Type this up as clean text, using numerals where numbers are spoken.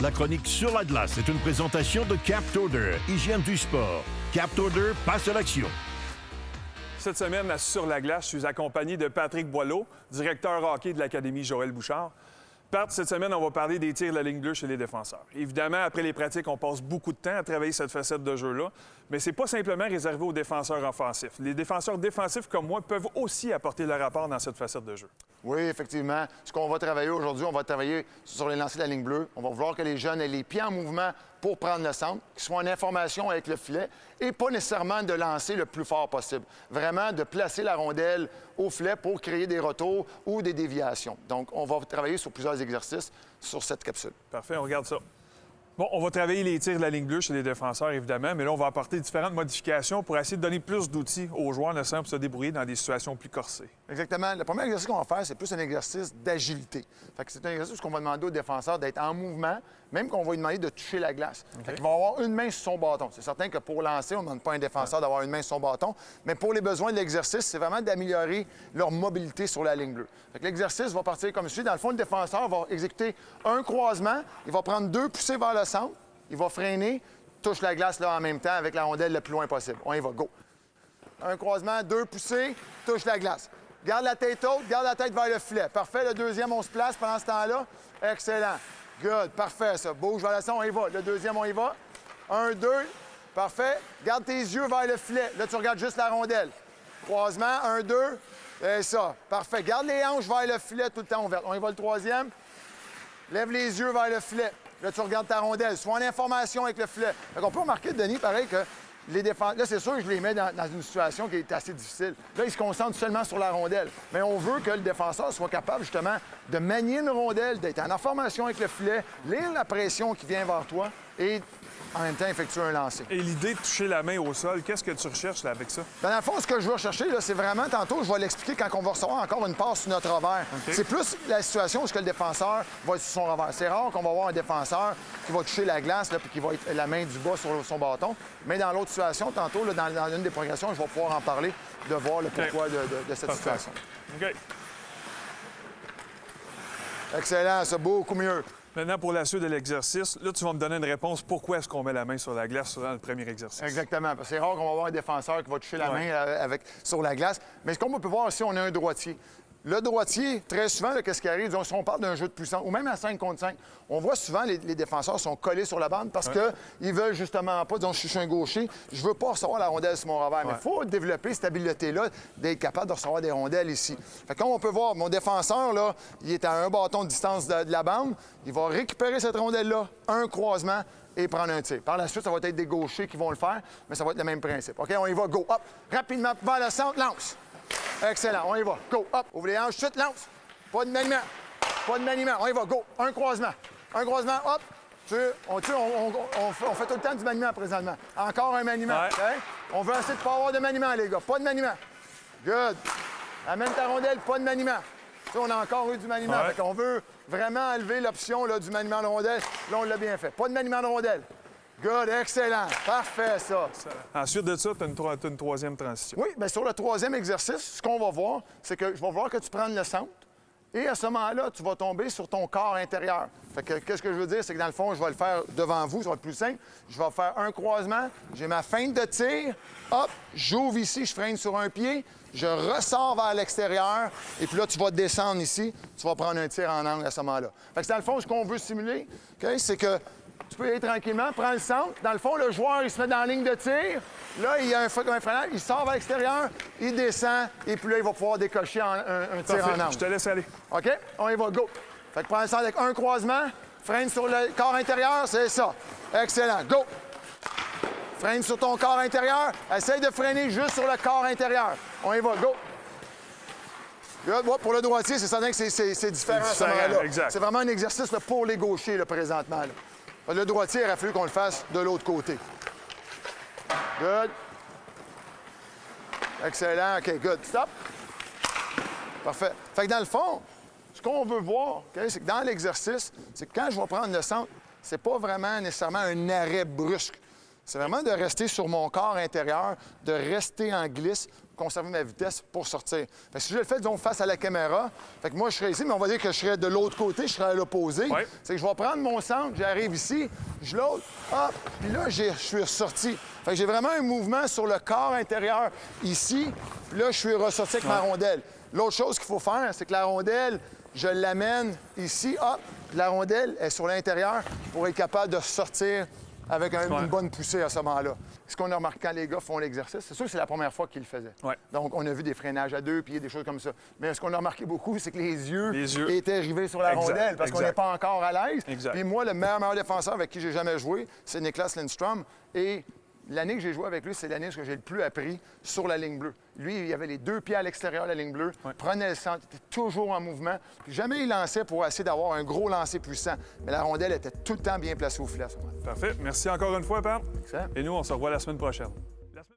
La chronique sur la glace est une présentation de Captoder, hygiène du sport. Captoder passe à l'action. Cette semaine, à Sur la glace, je suis accompagné de Patrick Boileau, directeur hockey de l'Académie Joël Bouchard. Pat, cette semaine, on va parler des tirs de la ligne bleue chez les défenseurs. Évidemment, après les pratiques, on passe beaucoup de temps à travailler cette facette de jeu-là, mais c'est pas simplement réservé aux défenseurs offensifs. Les défenseurs défensifs comme moi peuvent aussi apporter leur rapport dans cette facette de jeu. Oui, effectivement. Ce qu'on va travailler aujourd'hui, on va travailler sur les lancers de la ligne bleue. On va vouloir que les jeunes aient les pieds en mouvement pour prendre le centre, qu'ils soient en information avec le filet et pas nécessairement de lancer le plus fort possible. Vraiment de placer la rondelle au filet pour créer des retours ou des déviations. Donc, on va travailler sur plusieurs exercices sur cette capsule. Parfait, on regarde ça. Bon, on va travailler les tirs de la ligne bleue chez les défenseurs, évidemment, mais là, on va apporter différentes modifications pour essayer de donner plus d'outils aux joueurs nécessaires pour se débrouiller dans des situations plus corsées. Exactement. Le premier exercice qu'on va faire, c'est plus un exercice d'agilité. C'est un exercice qu'on va demander au défenseur d'être en mouvement, même qu'on va lui demander de toucher la glace. Il va avoir une main sur son bâton. C'est certain que pour lancer, on ne demande pas à un défenseur d'avoir une main sur son bâton, mais pour les besoins de l'exercice, c'est vraiment d'améliorer leur mobilité sur la ligne bleue. L'exercice va partir comme suit. Dans le fond, le défenseur va exécuter un croisement, il va prendre 2 poussées vers le centre, il va freiner, touche la glace là en même temps avec la rondelle le plus loin possible. On y va, go! Un croisement, 2 poussées, touche la glace. Garde la tête haute, garde la tête vers le filet. Parfait, le deuxième, on se place pendant ce temps-là. Excellent. Good, parfait, ça. Bouge vers le centre, on y va. Le deuxième, on y va. 1, 2, parfait. Garde tes yeux vers le filet. Là, tu regardes juste la rondelle. Croisement, 1, 2, et ça. Parfait. Garde les hanches vers le filet tout le temps ouvert. On y va le troisième. Lève les yeux vers le filet. Là, tu regardes ta rondelle. Sois en information avec le filet. Donc, on peut remarquer, Denis, pareil, que les défenseurs... Là, c'est sûr que je les mets dans une situation qui est assez difficile. Là, ils se concentrent seulement sur la rondelle. Mais on veut que le défenseur soit capable, justement, de manier une rondelle, d'être en information avec le filet, lire la pression qui vient vers toi et, en même temps, effectuer un lancer. Et l'idée de toucher la main au sol, qu'est-ce que tu recherches là, avec ça? Dans le fond, ce que je veux rechercher, là, c'est vraiment, tantôt, je vais l'expliquer quand on va recevoir encore une passe sur notre revers. Okay. C'est plus la situation où le défenseur va être sur son revers. C'est rare qu'on va avoir un défenseur qui va toucher la glace puis qui va être la main du bas sur son bâton. Mais dans l'autre situation, tantôt, là, dans une des progressions, je vais pouvoir en parler, de voir le pourquoi de cette situation. OK. Excellent, c'est beaucoup mieux. Maintenant, pour la suite de l'exercice, là, tu vas me donner une réponse. Pourquoi est-ce qu'on met la main sur la glace dans le premier exercice? Exactement. Parce que c'est rare qu'on va avoir un défenseur qui va toucher la main sur la glace. Mais ce qu'on peut voir aussi, on a un droitier. Le droitier, très souvent, qu'est-ce qui arrive? Si on parle d'un jeu de puissance, ou même à 5 contre 5, on voit souvent les défenseurs sont collés sur la bande parce qu'ils veulent justement pas, disons, je suis un gaucher, je veux pas recevoir la rondelle sur mon revers. Mais il faut développer cette habileté-là d'être capable de recevoir des rondelles ici. Fait que comme on peut voir, mon défenseur, là, il est à un bâton de distance de la bande. Il va récupérer cette rondelle-là, un croisement, et prendre un tir. Par la suite, ça va être des gauchers qui vont le faire, mais ça va être le même principe. OK, on y va, go, hop, rapidement, vers le centre, lance. Excellent, on y va. Go, hop, ouvre les hanches, chute, lance. Pas de maniement. Pas de maniement. On y va, go. Un croisement. Un croisement, hop. On fait tout le temps du maniement présentement. Encore un maniement. Ouais. Okay? On veut essayer de ne pas avoir de maniement, les gars. Pas de maniement. Good. Amène ta rondelle, pas de maniement. On a encore eu du maniement. Ouais. On veut vraiment enlever l'option du maniement de rondelle. Là, on l'a bien fait. Pas de maniement de rondelle. Good, excellent. Parfait, ça. Ensuite de ça, tu as une troisième transition. Oui, bien sur le troisième exercice, ce qu'on va voir, c'est que je vais voir que tu prennes le centre et à ce moment-là, tu vas tomber sur ton corps intérieur. Fait que qu'est-ce que je veux dire, c'est que dans le fond, je vais le faire devant vous, ça va être plus simple. Je vais faire un croisement, j'ai ma feinte de tir, hop, j'ouvre ici, je freine sur un pied, je ressors vers l'extérieur et puis là, tu vas descendre ici, tu vas prendre un tir en angle à ce moment-là. Fait que dans le fond, ce qu'on veut simuler, okay, c'est que tu peux y aller tranquillement, prends le centre. Dans le fond, le joueur, il se met dans la ligne de tir. Là, il y a un freinage, il sort vers l'extérieur, il descend, et puis là, il va pouvoir décocher un tir en angle. Je te laisse aller. OK? On y va, go. Fait que prends le centre avec un croisement, freine sur le corps intérieur, c'est ça. Excellent, go. Freine sur ton corps intérieur, essaye de freiner juste sur le corps intérieur. On y va, go. Là, pour le droitier, c'est certain que c'est différent à ce moment-là. C'est vraiment un exercice là, pour les gauchers, là, présentement. Là. Le droitier, il a fallu qu'on le fasse de l'autre côté. Good. Excellent. OK, good. Stop. Parfait. Fait que dans le fond, ce qu'on veut voir, okay, c'est que dans l'exercice, c'est que quand je vais prendre le centre, c'est pas vraiment nécessairement un arrêt brusque. C'est vraiment de rester sur mon corps intérieur, de rester en glisse conserver ma vitesse pour sortir. Fait que si je le fais, disons, face à la caméra, fait que moi, je serais ici, mais on va dire que je serais de l'autre côté, je serais à l'opposé. Ouais. C'est que je vais prendre mon centre, j'arrive ici, je l'autre, hop, puis là, je suis ressorti. Fait que j'ai vraiment un mouvement sur le corps intérieur ici, puis là, je suis ressorti avec ma rondelle. L'autre chose qu'il faut faire, c'est que la rondelle, je l'amène ici, hop, puis la rondelle est sur l'intérieur pour être capable de sortir avec une bonne poussée à ce moment-là. Ce qu'on a remarqué quand les gars font l'exercice, c'est sûr que c'est la première fois qu'ils le faisaient. Ouais. Donc, on a vu des freinages à 2 pieds, des choses comme ça. Mais ce qu'on a remarqué beaucoup, c'est que les yeux étaient rivés sur la rondelle parce qu'on n'est pas encore à l'aise. Puis moi, le meilleur défenseur avec qui j'ai jamais joué, c'est Niklas Lindstrom. Et l'année que j'ai joué avec lui, c'est l'année où j'ai le plus appris sur la ligne bleue. Lui, il avait les 2 pieds à l'extérieur de la ligne bleue, prenait le centre, était toujours en mouvement. Puis jamais il lançait pour essayer d'avoir un gros lancer puissant. Mais la rondelle était tout le temps bien placée au filet à ce moment-là. Parfait. Merci encore une fois, Pat. Excellent. Et nous, on se revoit la semaine prochaine.